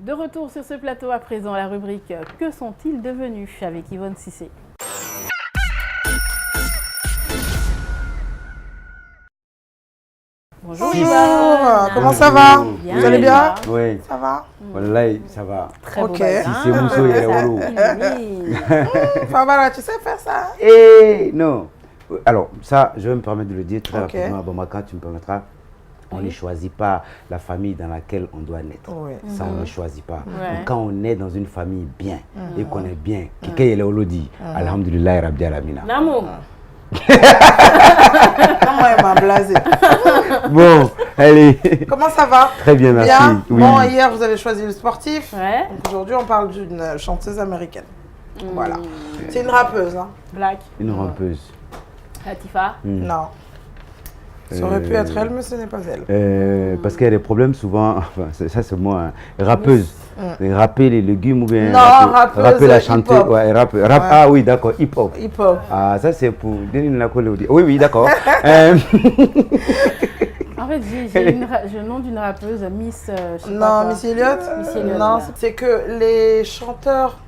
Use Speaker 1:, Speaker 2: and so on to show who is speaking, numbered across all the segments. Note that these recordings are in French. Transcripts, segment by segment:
Speaker 1: De retour sur ce plateau à présent, la rubrique « Que sont-ils devenus ?» avec Yvonne Cissé. Bonjour.
Speaker 2: Bonjour, comment ça va?
Speaker 1: Bien,
Speaker 2: vous allez bien?
Speaker 3: Oui.
Speaker 2: Ça va?
Speaker 3: Wallahi, ça va.
Speaker 1: Très
Speaker 2: Ok.
Speaker 1: beau matin.
Speaker 3: Si c'est Mousso, il est relou.
Speaker 1: Oui.
Speaker 2: Fabara, tu sais faire ça?
Speaker 3: Eh non. Alors, ça, je vais me permettre de le dire très
Speaker 2: Ok.
Speaker 3: rapidement. Bamaka, tu me permettras. On ne choisit pas la famille dans laquelle on doit naître.
Speaker 2: Oui.
Speaker 3: Ça, on ne choisit pas.
Speaker 1: Ouais.
Speaker 3: Donc, quand on est dans une famille bien et qu'on est bien, quelqu'un il est Olodi, Alhamdulillah, Rabbi Alamina.
Speaker 1: Namo.
Speaker 2: Comment elle m'a blasé?
Speaker 3: Bon, allez.
Speaker 2: Comment ça va?
Speaker 3: Très bien, merci.
Speaker 2: Bien.
Speaker 3: Oui.
Speaker 2: Bon, hier, vous avez choisi le sportif.
Speaker 1: Ouais.
Speaker 2: Donc aujourd'hui, on parle d'une chanteuse américaine. Voilà. C'est une rappeuse, hein?
Speaker 1: Black.
Speaker 3: Une rampeuse.
Speaker 1: Latifa.
Speaker 2: Non. Ça aurait pu être elle, mais ce n'est pas elle.
Speaker 3: Parce qu'il y a des problèmes souvent, enfin, ça c'est moi, hein. Rappeuse. Rapper les légumes ou bien
Speaker 2: Non, rappeuse,
Speaker 3: rapper la chanter.
Speaker 2: hip-hop.
Speaker 3: Ouais, rap,
Speaker 2: Ouais.
Speaker 3: Ah oui, d'accord, hip-hop.
Speaker 2: Hip-hop.
Speaker 3: Ah, ça c'est pour Denis Lacolé. Oui, oui, d'accord.
Speaker 1: En fait, j'ai le nom d'une rappeuse, Miss. je sais pas
Speaker 2: Non,
Speaker 1: quoi.
Speaker 2: Miss Elliott?
Speaker 1: Miss Elliott,
Speaker 2: Non,
Speaker 1: ouais.
Speaker 2: c'est que les chanteurs,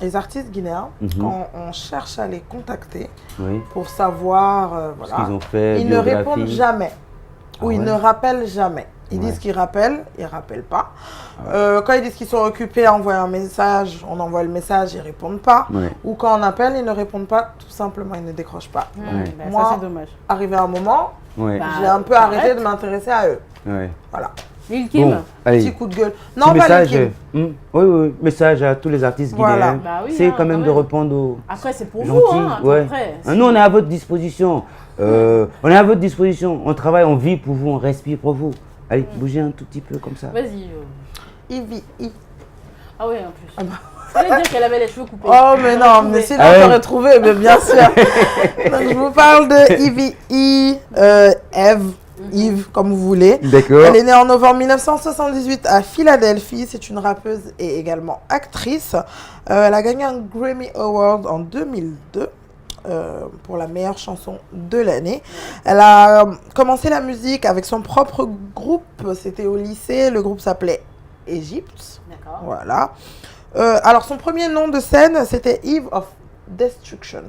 Speaker 2: les artistes guinéens,
Speaker 3: Mhm.
Speaker 2: quand on cherche à les contacter
Speaker 3: Oui,
Speaker 2: pour savoir,
Speaker 3: ce
Speaker 2: voilà,
Speaker 3: qu'ils ont fait,
Speaker 2: ils ne
Speaker 3: biographie.
Speaker 2: répondent jamais. Ou
Speaker 3: Ah
Speaker 2: ils
Speaker 3: ouais?
Speaker 2: ne rappellent jamais. Ils
Speaker 3: Ouais.
Speaker 2: disent qu'ils rappellent, ils ne rappellent pas. Quand ils disent qu'ils sont occupés à envoyer un message, on envoie le message, ils ne répondent pas.
Speaker 3: Ouais.
Speaker 2: Ou quand on appelle, ils ne répondent pas, tout simplement, ils ne décrochent pas.
Speaker 1: Ouais, bah,
Speaker 2: Moi-
Speaker 1: ça, c'est dommage.
Speaker 2: Arrivé à un moment,
Speaker 3: Ouais.
Speaker 1: Bah,
Speaker 2: j'ai un peu
Speaker 1: arrête.
Speaker 2: arrêté de m'intéresser à eux.
Speaker 3: Ouais.
Speaker 2: Voilà.
Speaker 1: Lil Kim.
Speaker 3: Bon, allez.
Speaker 2: Petit coup de gueule.
Speaker 3: Petit
Speaker 2: Non, pas les
Speaker 3: message,
Speaker 2: Kim.
Speaker 3: oui, oui, message à tous les artistes
Speaker 2: Voilà.
Speaker 3: guinéens.
Speaker 1: Bah oui,
Speaker 3: C'est
Speaker 1: hein,
Speaker 3: quand même
Speaker 1: quand
Speaker 3: de
Speaker 1: même.
Speaker 3: répondre aux
Speaker 1: Après, c'est pour
Speaker 3: gentils.
Speaker 1: vous, hein.
Speaker 3: Ouais.
Speaker 1: Après,
Speaker 3: Ah, nous, on est à votre disposition. On est à votre disposition. On travaille, on vit pour vous, on respire pour vous. Allez, bougez un tout petit peu comme ça.
Speaker 1: Vas-y.
Speaker 2: Ivy.
Speaker 1: Ah oui, en plus. Fallait dire qu'elle avait les cheveux coupés.
Speaker 2: Oh, mais non, mais sinon,
Speaker 3: Ah ouais.
Speaker 2: on t'aurait trouvé, mais bien sûr. Donc, je vous parle de Ivy Eve, comme vous voulez.
Speaker 3: D'accord.
Speaker 2: Elle est née en novembre 1978 à Philadelphie. C'est une rappeuse et également actrice. Elle a gagné un Grammy Award en 2002 pour la meilleure chanson de l'année. Elle a commencé la musique avec son propre groupe. C'était au lycée. Le groupe s'appelait Egypt.
Speaker 1: D'accord.
Speaker 2: Voilà. Alors, son premier nom de scène, c'était Eve of Destruction.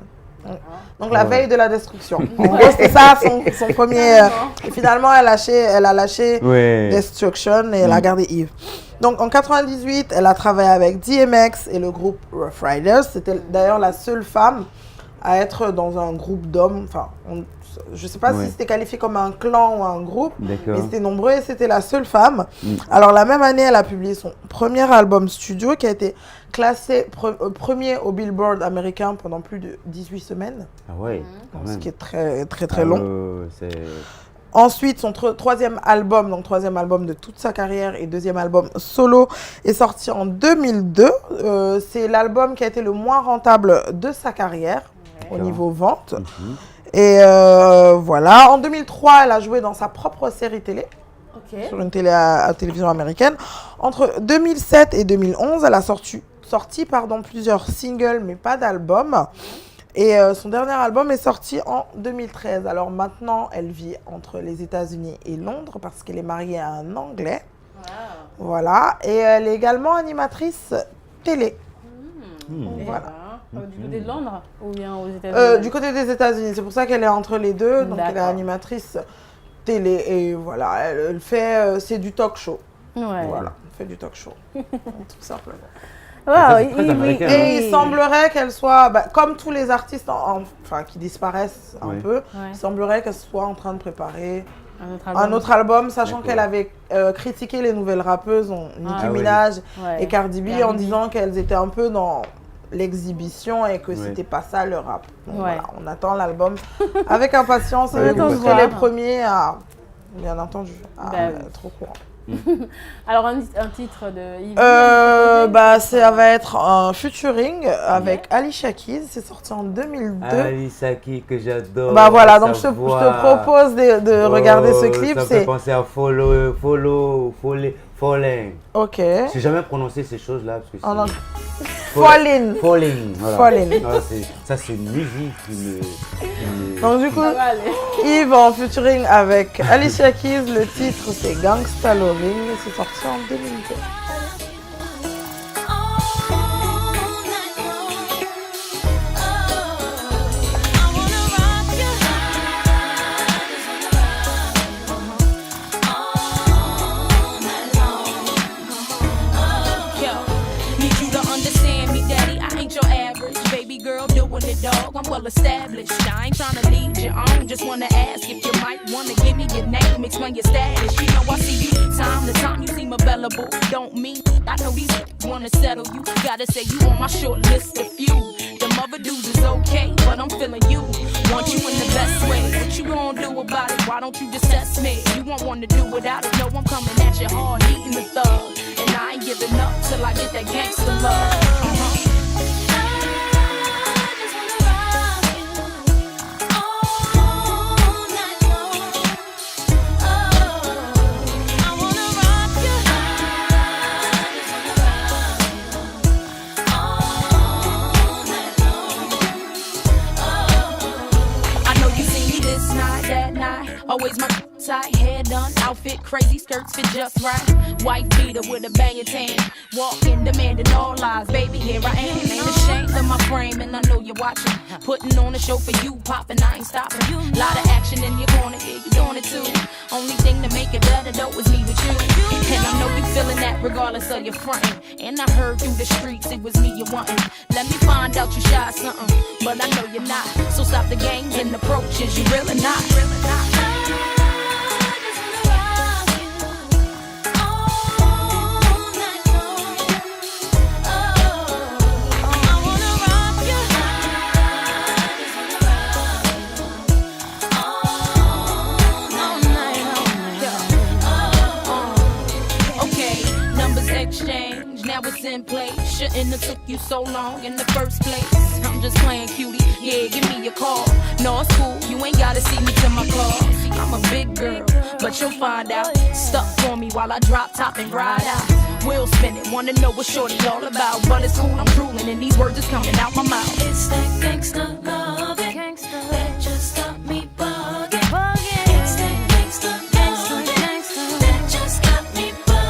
Speaker 2: Donc, la veille de la destruction. En gros, c'était ça son premier. Et finalement, elle a lâché
Speaker 3: Ouais.
Speaker 2: Destruction et elle a gardé Eve. Donc, en 98, elle a travaillé avec DMX et le groupe Rough Riders. C'était d'ailleurs la seule femme à être dans un groupe d'hommes. Enfin, je ne sais pas
Speaker 3: Ouais.
Speaker 2: si c'était qualifié comme un clan ou un groupe,
Speaker 3: D'accord.
Speaker 2: mais c'était nombreux et c'était la seule femme. Alors, la même année, elle a publié son premier album studio qui a été classé premier au Billboard américain pendant plus de 18 semaines,
Speaker 3: Ah ouais, quand
Speaker 2: ce
Speaker 3: même.
Speaker 2: qui est très, très, très long.
Speaker 3: C'est...
Speaker 2: Ensuite, son troisième album, donc troisième album de toute sa carrière et deuxième album solo, est sorti en 2002. C'est l'album qui a été le moins rentable de sa carrière au niveau vente. Et voilà, en 2003, elle a joué dans sa propre série télé,
Speaker 1: Ok.
Speaker 2: sur une télé à télévision américaine. Entre 2007 et 2011, elle a sorti plusieurs singles, mais pas d'album. Et son dernier album est sorti en 2013. Alors maintenant, elle vit entre les États-Unis et Londres parce qu'elle est mariée à un Anglais.
Speaker 1: Wow.
Speaker 2: Voilà. Et elle est également animatrice télé. Voilà.
Speaker 1: Du côté de Londres ou bien aux États-Unis?
Speaker 2: Du côté des États-Unis. C'est pour ça qu'elle est entre les deux. Donc elle est
Speaker 1: D'accord.
Speaker 2: animatrice télé. Et voilà, elle fait... c'est du talk show.
Speaker 1: Ouais.
Speaker 2: Voilà, elle fait du talk show. Tout simplement.
Speaker 1: Wow,
Speaker 3: Ça, c'est très américain, hein.
Speaker 2: Et il semblerait qu'elle soit, comme tous les artistes enfin, qui disparaissent un
Speaker 3: Ouais.
Speaker 2: peu,
Speaker 1: Ouais.
Speaker 2: il semblerait qu'elle soit en train de préparer
Speaker 1: Un
Speaker 2: un autre album, sachant
Speaker 3: D'accord.
Speaker 2: qu'elle avait critiqué les nouvelles rappeuses, Nicki
Speaker 3: Ah oui.
Speaker 2: Minaj
Speaker 1: Ouais.
Speaker 2: et Cardi B, en disant qu'elles étaient un peu dans l'exhibition et que
Speaker 3: Ouais.
Speaker 2: c'était pas ça le rap. Donc,
Speaker 1: Ouais.
Speaker 2: voilà, on attend l'album avec impatience
Speaker 3: Ouais,
Speaker 2: et vous
Speaker 3: attend de
Speaker 2: serez
Speaker 1: voir.
Speaker 2: les premiers à, bien entendu, à
Speaker 1: Bah oui.
Speaker 2: être au courant.
Speaker 1: Alors, un titre de Yves.
Speaker 2: Ça va être un featuring avec Alicia Keys, c'est sorti en 2002.
Speaker 3: Ali Saki que j'adore.
Speaker 2: Bah voilà,
Speaker 3: sa
Speaker 2: donc je te
Speaker 3: voix.
Speaker 2: propose de regarder ce clip.
Speaker 3: Ça me fait penser à Falling.
Speaker 2: Ok.
Speaker 3: Je n'ai jamais prononcé ces choses-là. Parce que
Speaker 2: En anglais.
Speaker 3: c'est-
Speaker 2: Falling.
Speaker 3: Falling. Voilà.
Speaker 2: Falling.
Speaker 3: Ah, ça, c'est une musique qui me...
Speaker 2: Donc du coup,
Speaker 1: Ça va aller.
Speaker 2: Yves en featuring avec Alicia Keys, le titre c'est Gangsta Loving, c'est sorti en 2002.
Speaker 4: girl doing it, dog. I'm well established. I ain't tryna lead you on. Just wanna ask if you might wanna give me your name, explain your status. You know I see you time to time. You seem available. Don't mean I know these wanna settle you. Gotta say you on my short list of few. Them other dudes is okay, but I'm feeling you. Want you in the best way. What you gonna do about it? Why don't you just test me? You won't wanna do without it. No, I'm coming at you hard, eating the thug. And I ain't giving up till I get that gangster love. Always my tight, hair done, outfit crazy, skirts fit just right. White beater with a banging tan, walking, demanding all lies. Baby, here I am, ain't ashamed of my frame, and I know you're watching. Putting on a show for you, popping, I ain't stopping. Lot of action in your corner, yeah, you doing it too. Only thing to make it better though is me with you. And I know you feeling that regardless of your frontin'. And I heard through the streets it was me you wantin'. Let me find out you shy something, but I know you're not. So stop the games and approaches, you really not. Now it's in place. Shouldn't have took you so long in the first place. I'm just playing cutie. Yeah, give me your call. No, it's cool. You ain't gotta see me to my car. I'm a big girl, but you'll find out. Stuck for me while I drop top and ride out. Wheel spinning, wanna know what shorty all about. But it's cool, I'm drooling and these words is coming out my mouth.
Speaker 5: It's that gangsta love, that just got me bugging. It's that gangsta love, that just got me bugging.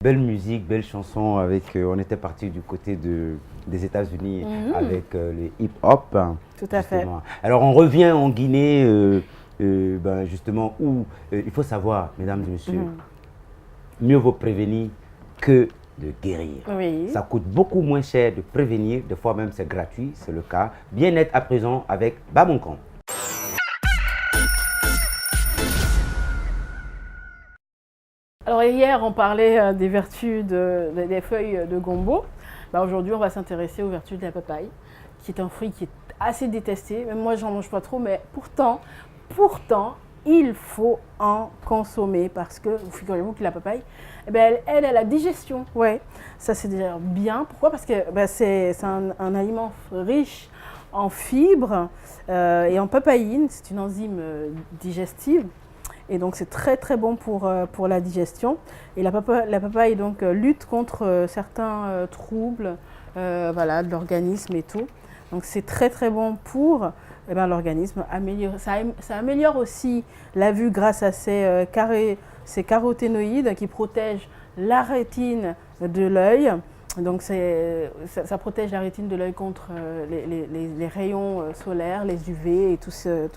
Speaker 3: Belle musique, belle chanson. Avec, on était parti du côté des États-Unis avec le hip-hop.
Speaker 1: Tout à fait.
Speaker 3: Alors on revient en Guinée, justement, où il faut savoir, mesdames et messieurs, mieux vaut prévenir que de guérir.
Speaker 1: Oui.
Speaker 3: Ça coûte beaucoup moins cher de prévenir, des fois même c'est gratuit, c'est le cas. Bien-être à présent avec Bamonkan.
Speaker 1: Alors hier, on parlait des vertus des feuilles de gombo. Aujourd'hui, on va s'intéresser aux vertus de la papaye, qui est un fruit qui est assez détesté. Même moi, j'en mange pas trop, mais pourtant, il faut en consommer parce que, figurez-vous que la papaye, elle a la digestion. Ouais, ça c'est déjà bien. Pourquoi? Parce que c'est un aliment riche en fibres et en papaïne. C'est une enzyme digestive. Et donc c'est très très bon pour la digestion. Et la papaye donc lutte contre certains troubles de l'organisme et tout. Donc c'est très très bon pour l'organisme. Ça améliore aussi la vue grâce à ces caroténoïdes qui protègent la rétine de l'œil. Donc ça protège la rétine de l'œil contre les rayons solaires, les UV et toutes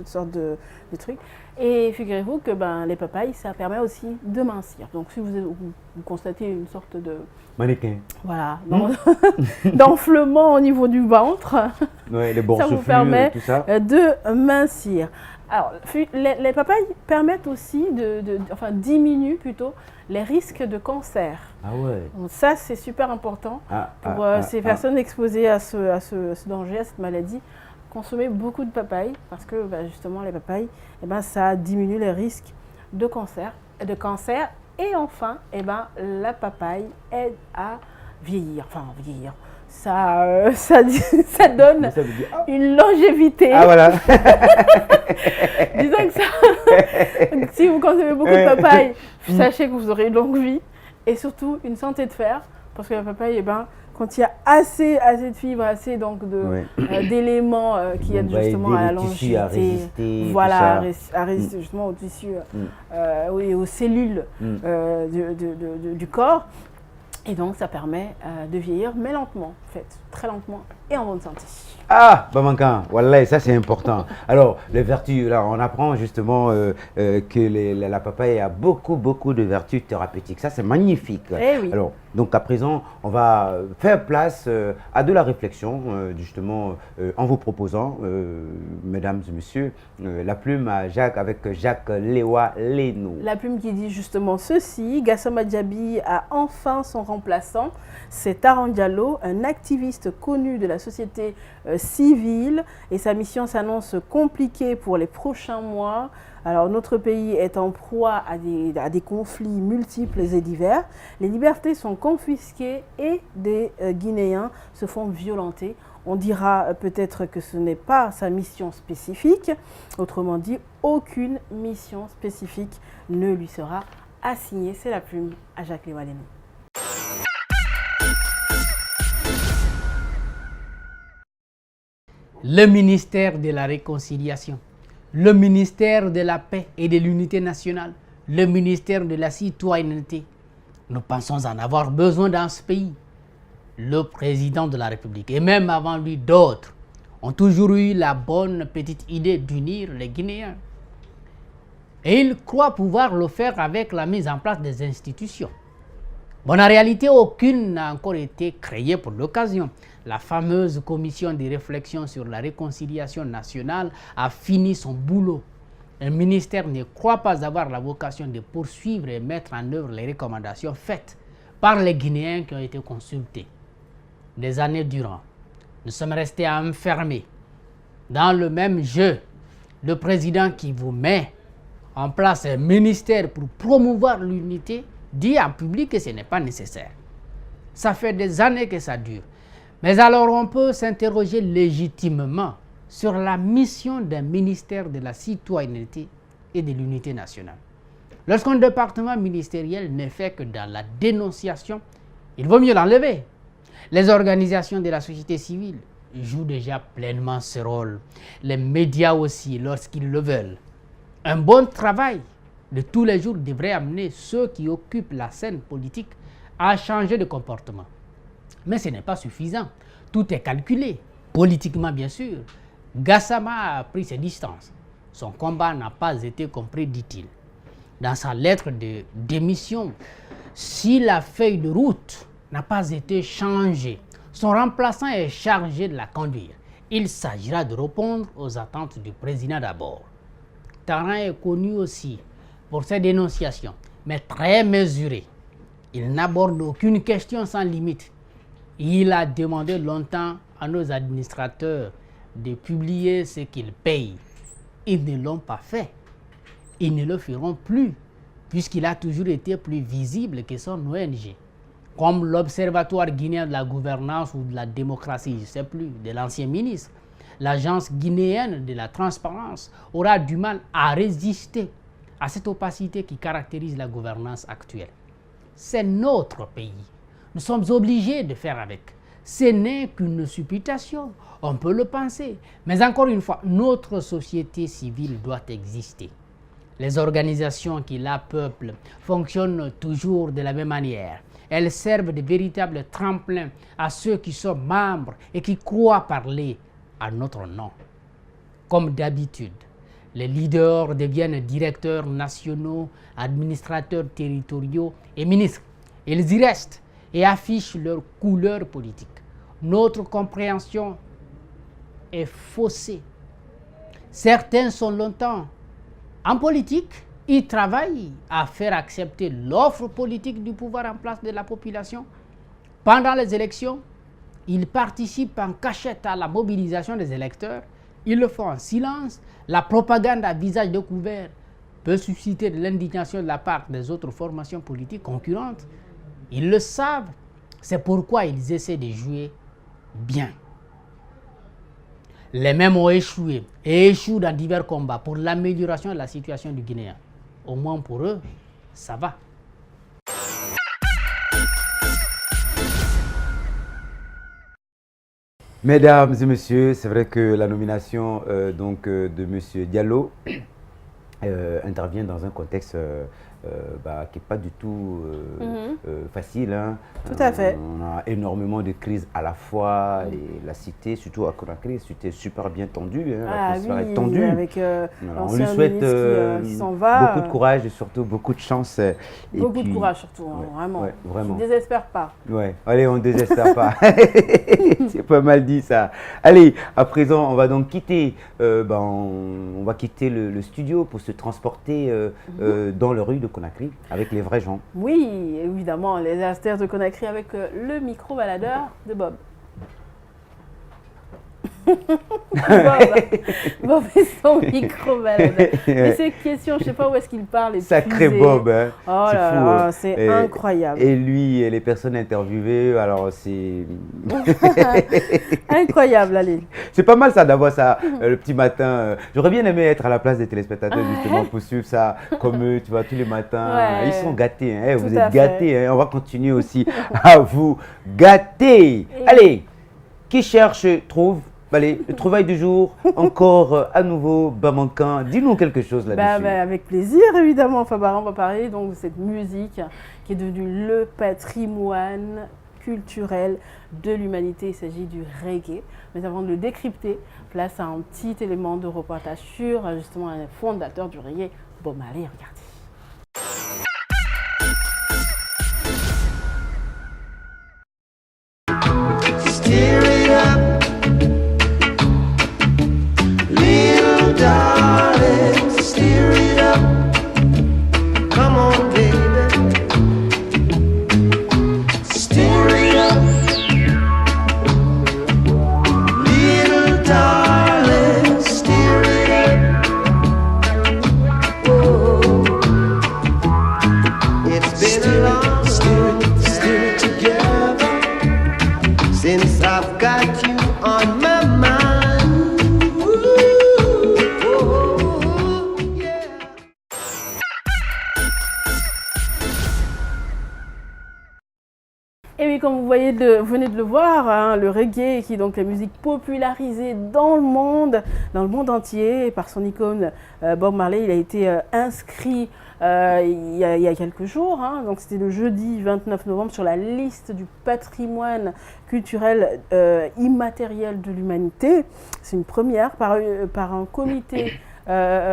Speaker 1: sortes de trucs. Et figurez-vous que les papayes, ça permet aussi de mincir. Donc si vous constatez une sorte de...
Speaker 3: Mannequin.
Speaker 1: Voilà, d'enflement au niveau du ventre,
Speaker 3: Ouais, les
Speaker 1: ça
Speaker 3: bourses
Speaker 1: vous permet
Speaker 3: tout ça.
Speaker 1: de mincir. Alors, les papayes permettent aussi diminuent plutôt les risques de cancer.
Speaker 3: Ah ouais.
Speaker 1: Donc ça, c'est super important pour ces personnes exposées à ce danger, à cette maladie. Consommer beaucoup de papayes parce que justement, les papayes, ça diminue les risques de cancer. Et enfin, la papaye aide à vieillir. Enfin, vieillir. Ça donne une longévité.
Speaker 3: Ah voilà.
Speaker 1: Disons que si vous consommez beaucoup de papaye, sachez que vous aurez une longue vie et surtout une santé de fer parce que la papaye, contient assez de fibres, assez donc d'éléments qui aident justement à la longévité.
Speaker 3: À résister,
Speaker 1: voilà, à résister justement aux tissus et aux cellules du corps. Et donc, ça permet de vieillir, mais lentement, en fait, très lentement et en bonne santé.
Speaker 3: Ah, Bamankan, voilà, ça c'est important. Alors, les vertus, là, on apprend justement que la papaye a beaucoup de vertus thérapeutiques. Ça, c'est magnifique.
Speaker 1: Eh oui.
Speaker 3: Alors, donc à présent, on va faire place à de la réflexion, justement, en vous proposant, mesdames et messieurs, la plume à avec Jacques Lewa Leno.
Speaker 1: La plume qui dit justement ceci: Gassama Diaby a enfin son remplaçant. C'est Taran Diallo, un activiste connu de la société civile, et sa mission s'annonce compliquée pour les prochains mois. Alors, notre pays est en proie à des conflits multiples et divers. Les libertés sont confisquées et des Guinéens se font violenter. On dira peut-être que ce n'est pas sa mission spécifique. Autrement dit, aucune mission spécifique ne lui sera assignée. C'est la plume à Jacques Lewa Leno.
Speaker 6: Le ministère de la Réconciliation, le ministère de la Paix et de l'Unité nationale, le ministère de la Citoyenneté. Nous pensons en avoir besoin dans ce pays. Le président de la République, et même avant lui d'autres, ont toujours eu la bonne petite idée d'unir les Guinéens. Et ils croient pouvoir le faire avec la mise en place des institutions. Bon, en réalité, aucune n'a encore été créée pour l'occasion. La fameuse commission de réflexion sur la réconciliation nationale a fini son boulot. Le ministère ne croit pas avoir la vocation de poursuivre et mettre en œuvre les recommandations faites par les Guinéens qui ont été consultés. Des années durant, nous sommes restés enfermés dans le même jeu. Le président qui vous met en place un ministère pour promouvoir l'unité dit en public que ce n'est pas nécessaire. Ça fait des années que ça dure. Mais alors on peut s'interroger légitimement sur la mission d'un ministère de la citoyenneté et de l'unité nationale. Lorsqu'un département ministériel n'est fait que dans la dénonciation, il vaut mieux l'enlever. Les organisations de la société civile jouent déjà pleinement ce rôle. Les médias aussi, lorsqu'ils le veulent. Un bon travail de tous les jours devrait amener ceux qui occupent la scène politique à changer de comportement. Mais ce n'est pas suffisant. Tout est calculé, politiquement bien sûr. Gassama a pris ses distances. Son combat n'a pas été compris, dit-il. Dans sa lettre de démission, si la feuille de route n'a pas été changée, son remplaçant est chargé de la conduire. Il s'agira de répondre aux attentes du président d'abord. Taran est connu aussi pour ses dénonciations, mais très mesuré. Il n'aborde aucune question sans limite. Il a demandé longtemps à nos administrateurs de publier ce qu'ils payent. Ils ne l'ont pas fait. Ils ne le feront plus, puisqu'il a toujours été plus visible que son ONG. Comme l'Observatoire guinéen de la gouvernance ou de la démocratie, je ne sais plus, de l'ancien ministre, l'Agence guinéenne de la transparence aura du mal à résister à cette opacité qui caractérise la gouvernance actuelle. C'est notre pays. Nous sommes obligés de faire avec. Ce n'est qu'une supputation, on peut le penser. Mais encore une fois, notre société civile doit exister. Les organisations qui la peuplent fonctionnent toujours de la même manière. elles servent de véritables tremplins à ceux qui sont membres et qui croient parler à notre nom. Comme d'habitude, les leaders deviennent directeurs nationaux, administrateurs territoriaux et ministres. Ils y restent et affichent leur couleur politique. Notre compréhension est faussée. Certains sont longtemps en politique, ils travaillent à faire accepter l'offre politique du pouvoir en place de la population. Pendant les élections, ils participent en cachette à la mobilisation des électeurs. Ils le font en silence. La propagande à visage découvert peut susciter de l'indignation de la part des autres formations politiques concurrentes. Ils le savent. C'est pourquoi ils essaient de jouer bien. Les mêmes ont échoué et échouent dans divers combats pour l'amélioration de la situation du Guinéen. Au moins pour eux, ça va.
Speaker 3: Mesdames et messieurs, c'est vrai que la nomination de M. Diallo intervient dans un contexte qui n'est pas du tout facile. Hein.
Speaker 1: Tout à fait.
Speaker 3: On a énormément de crises à la fois et la cité, surtout à Conakry, c'était super bien tendu. Hein, l'atmosphère est tendue.
Speaker 1: Avec
Speaker 3: on lui souhaite
Speaker 1: qui s'en va.
Speaker 3: beaucoup de courage et surtout beaucoup de chance.
Speaker 1: Beaucoup de courage surtout, hein, vraiment.
Speaker 3: Ouais, vraiment.
Speaker 1: Je ne désespère pas.
Speaker 3: Ouais, allez, on ne désespère pas. C'est pas mal dit ça. Allez, à présent, on va donc quitter, on va quitter le studio pour se transporter dans les rues de Conakry avec les vrais gens.
Speaker 1: Oui, évidemment, les artères de Conakry avec le micro-baladeur de Bob. Bob et son micro-baladeur. Mais ces questions, je ne sais pas où est-ce qu'il parle.
Speaker 3: Sacré Bob, hein.
Speaker 1: Oh là là, c'est incroyable.
Speaker 3: Et lui et les personnes interviewées, alors c'est...
Speaker 1: Incroyable, allez.
Speaker 3: C'est pas mal ça d'avoir ça le petit matin. J'aurais bien aimé être à la place des téléspectateurs justement pour suivre ça comme eux, tu vois, tous les matins.
Speaker 1: Ouais.
Speaker 3: Ils sont gâtés, hein. Vous êtes
Speaker 1: à
Speaker 3: gâtés. Hein. On va continuer aussi à vous gâter. Allez, qui cherche, trouve. Allez, le trouvaille du jour, encore à nouveau, Bamankan. Dis-nous quelque chose là-dessus.
Speaker 1: Avec plaisir, évidemment. Enfin, on va parler donc de cette musique qui est devenue le patrimoine culturel de l'humanité. Il s'agit du reggae. Mais avant de le décrypter, place à un petit élément de reportage sur justement un fondateur du reggae, Bob Marley. Regardez.
Speaker 7: Steer it up. Darling, steer it up. Come on, baby. Steer it up. Little darling, steer it up. Whoa. It's been a long time, steer it together, since I've got you on my mind.
Speaker 1: Et oui, comme vous voyez, vous venez de le voir, hein, le reggae qui est donc la musique popularisée dans le monde entier par son icône Bob Marley. Il a été inscrit il y a quelques jours, hein, donc c'était le jeudi 29 novembre sur la liste du patrimoine culturel immatériel de l'humanité. C'est une première par un comité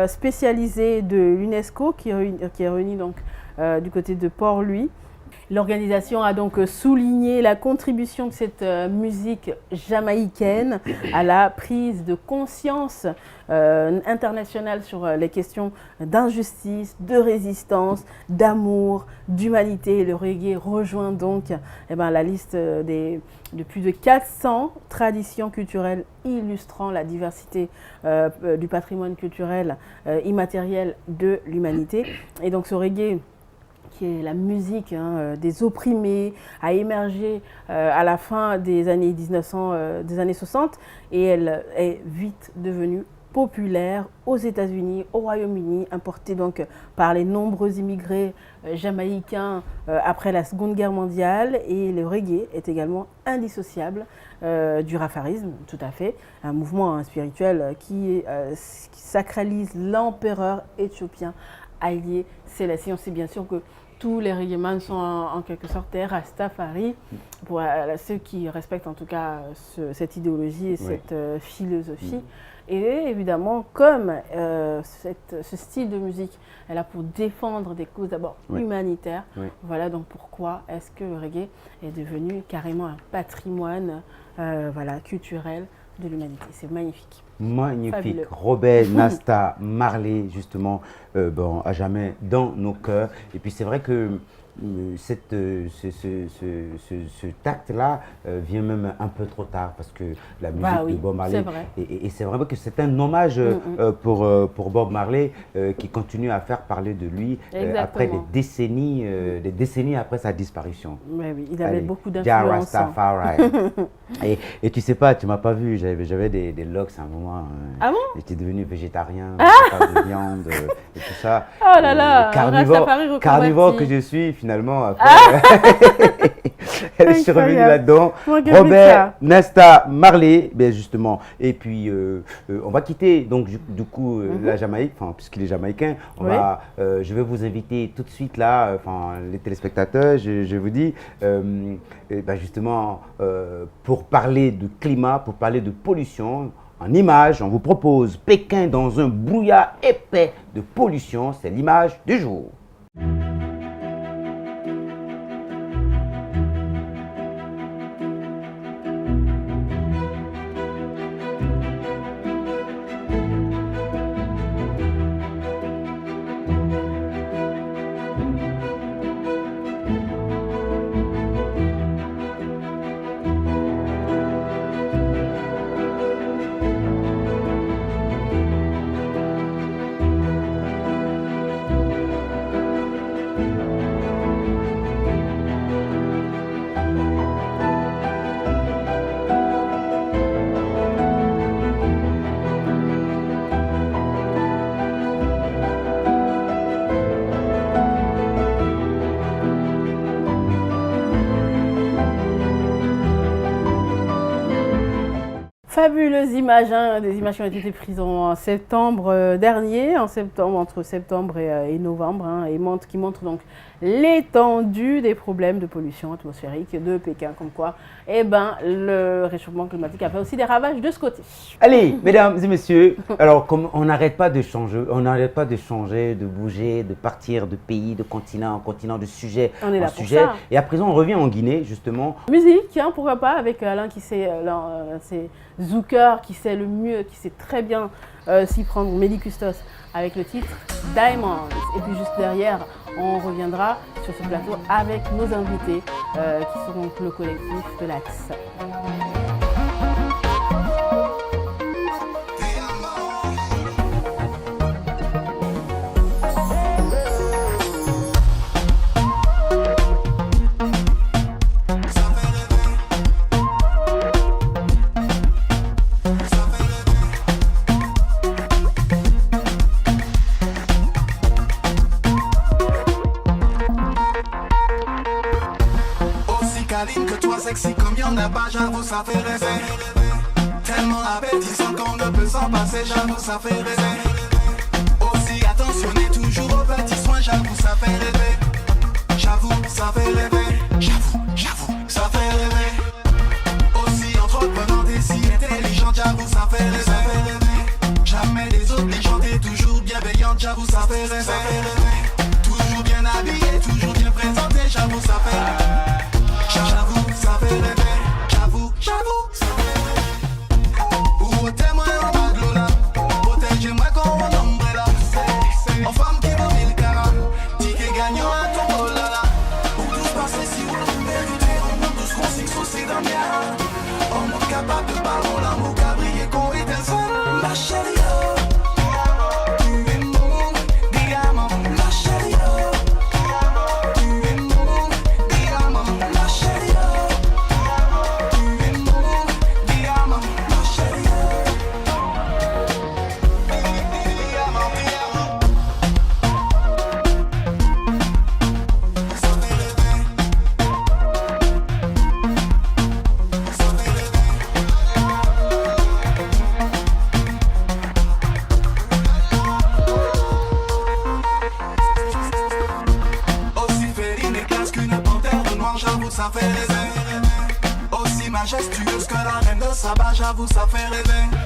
Speaker 1: spécialisé de l'UNESCO qui est réuni donc du côté de Port-Louis. L'organisation a donc souligné la contribution de cette musique jamaïcaine à la prise de conscience internationale sur les questions d'injustice, de résistance, d'amour, d'humanité. Le reggae rejoint donc la liste de plus de 400 traditions culturelles illustrant la diversité du patrimoine culturel immatériel de l'humanité. Et donc ce reggae, qui est la musique des opprimés, a émergé à la fin des années 60 et elle est vite devenue populaire aux États-Unis, au Royaume-Uni, importée donc par les nombreux immigrés jamaïcains après la Seconde Guerre mondiale. Et le reggae est également indissociable du rafarisme, tout à fait, un mouvement spirituel qui sacralise l'empereur éthiopien Haïlé Sélassié. On sait bien sûr que tous les reggaeman sont en quelque sorte des Rastafari, pour ceux qui respectent en tout cas cette idéologie et cette philosophie. Et évidemment, comme ce style de musique est là pour défendre des causes d'abord humanitaires, voilà donc pourquoi est-ce que le reggae est devenu carrément un patrimoine culturel de l'humanité. C'est magnifique.
Speaker 3: Magnifique.
Speaker 1: Fabuleux.
Speaker 3: Robert Nasta Marley, justement, à jamais dans nos cœurs. Et puis c'est vrai que ce tact-là vient même un peu trop tard parce que la musique de Bob Marley, et c'est vrai que c'est un hommage pour Bob Marley qui continue à faire parler de lui après des décennies après sa disparition.
Speaker 1: Mais oui, il avait beaucoup d'influence.
Speaker 3: Et tu sais pas, tu m'as pas vu, j'avais des locks à un moment.
Speaker 1: Ah bon?
Speaker 3: J'étais devenu végétarien, pas de viande et tout ça.
Speaker 1: Oh là là,
Speaker 3: carnivore que je suis finalement. Après, je suis revenu là-dedans. Robert Nasta Marley, bien justement. Et puis, on va quitter donc du coup la Jamaïque, puisqu'il est jamaïcain. Je vais vous inviter tout de suite là, les téléspectateurs, je vous dis, justement, pour parler de climat, pour parler de pollution. En image, on vous propose Pékin dans un brouillard épais de pollution. C'est l'image du jour.
Speaker 1: Fabuleuses images, des images qui ont été prises en septembre dernier, entre septembre et novembre, qui montrent donc l'étendue des problèmes de pollution atmosphérique de Pékin, comme quoi le réchauffement climatique a fait aussi des ravages de ce côté.
Speaker 3: Allez, mesdames et messieurs, alors comme on n'arrête pas de changer, de bouger, de partir de pays, de continent en continent, de sujet en sujet, et à présent on revient en Guinée justement.
Speaker 1: Musique, pourquoi pas, avec Alain qui sait, c'est Zouker qui sait le mieux, qui sait très bien s'y prendre, Mélie Custos, avec le titre Diamonds. Et puis juste derrière, on reviendra sur ce plateau avec nos invités qui seront le collectif de l'Axe.
Speaker 8: Que toi sexy comme y'en a pas, j'avoue ça fait rêver. Tellement appétissant qu'on ne peut s'en passer, j'avoue ça fait rêver. Aussi attentionné toujours aux petits soins, j'avoue ça fait rêver. J'avoue ça fait rêver. J'avoue ça fait rêver. Aussi entreprenante et si intelligente, j'avoue ça fait rêver. Jamais désobligeante et toujours bienveillante, j'avoue ça fait rêver. Toujours bien habillée, toujours bien présentée, j'avoue ça fait rêver. J'avoue, ça fait rêver. J'avoue, ça fait rêver. Ou témoin en bas de l'eau là. Protégez-moi comme un ombrella. En femme qui vaut 1000 carats. Ticket gagnant à ton bol là. Pour tous passer si vous le méritez. On monte tous qu'on s'y sauce dans bien. On monte capable de parler l'amour qu'a brillé qu'on étincelle. Ma chérie. ça fait rêver. Aussi majestueuse que la reine de Saba, j'avoue, ça fait rêver.